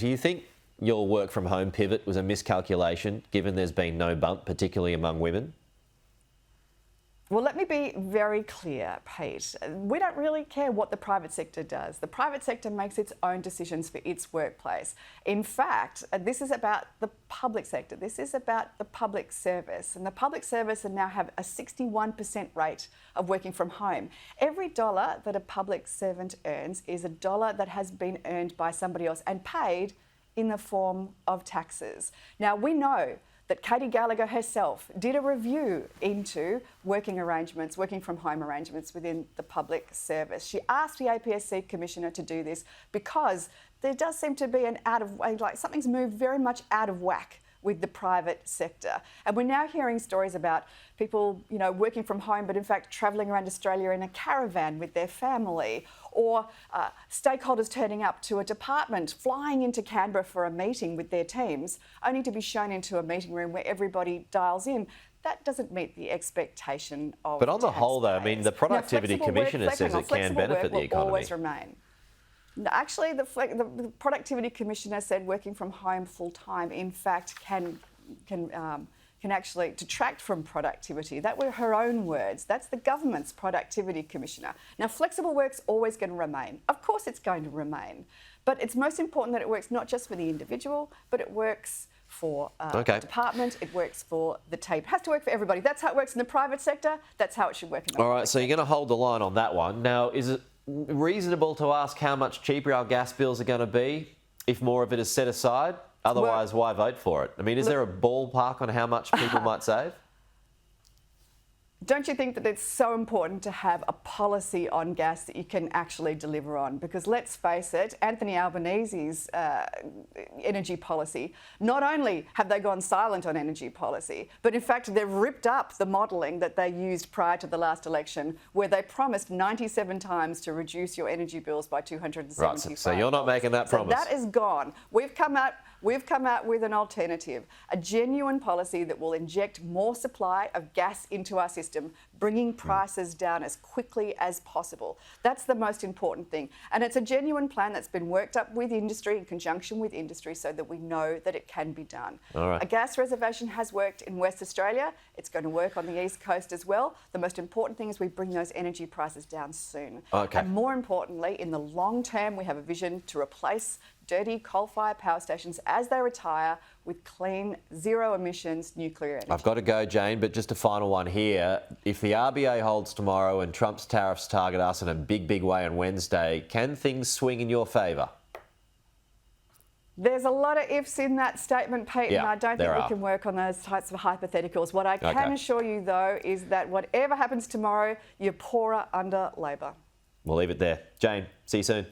Do you think your work from home pivot was a miscalculation, given there's been no bump, particularly among women? Well, let me be very clear, Pete. We don't really care what the private sector does. The private sector makes its own decisions for its workplace. In fact, this is about the public sector. This is about the public service. And the public service now have a 61% rate of working from home. Every dollar that a public servant earns is a dollar that has been earned by somebody else and paid in the form of taxes. Now, we know that Katie Gallagher herself did a review into working from home arrangements within the public service. She asked the APSC Commissioner to do this because there does seem to be something's moved very much out of whack with the private sector. And we're now hearing stories about people, working from home, but in fact travelling around Australia in a caravan with their family, or stakeholders turning up to a department, flying into Canberra for a meeting with their teams, only to be shown into a meeting room where everybody dials in. That doesn't meet the expectation of But on the taxpayers. whole, though, I mean, the Productivity Commissioner says it can benefit the economy. Will always remain. Actually, the Productivity Commissioner said working from home full time, in fact, can actually detract from productivity. That were her own words. That's the government's Productivity Commissioner. Now, flexible work's always going to remain. Of course, it's going to remain, but it's most important that it works not just for the individual, but it works for the department, it works for the team. It has to work for everybody. That's how it works in the private sector. That's how it should work in the public sector. All right, so you're going to hold the line on that one. Now, is it reasonable to ask how much cheaper our gas bills are going to be if more of it is set aside? Otherwise, why vote for it? I mean, is there a ballpark on how much people might save? Don't you think that it's so important to have a policy on gas that you can actually deliver on? Because let's face it, Anthony Albanese's energy policy, not only have they gone silent on energy policy, but in fact they've ripped up the modelling that they used prior to the last election, where they promised 97 times to reduce your energy bills by $275. Right, so you're not making that promise. So that is gone. We've come out with an alternative, a genuine policy that will inject more supply of gas into our system, bringing prices down as quickly as possible. That's the most important thing. And it's a genuine plan that's been worked up with industry, in conjunction with industry, so that we know that it can be done. All right. A gas reservation has worked in West Australia. It's going to work on the East Coast as well. The most important thing is we bring those energy prices down soon. Okay. And more importantly, in the long term, we have a vision to replace dirty coal-fired power stations as they retire with clean, zero-emissions nuclear energy. I've got to go, Jane, but just a final one here. If the RBA holds tomorrow and Trump's tariffs target us in a big, big way on Wednesday, can things swing in your favour? There's a lot of ifs in that statement, Pete, and I don't think we can work on those types of hypotheticals. What I can assure you, though, is that whatever happens tomorrow, you're poorer under Labor. We'll leave it there. Jane, see you soon.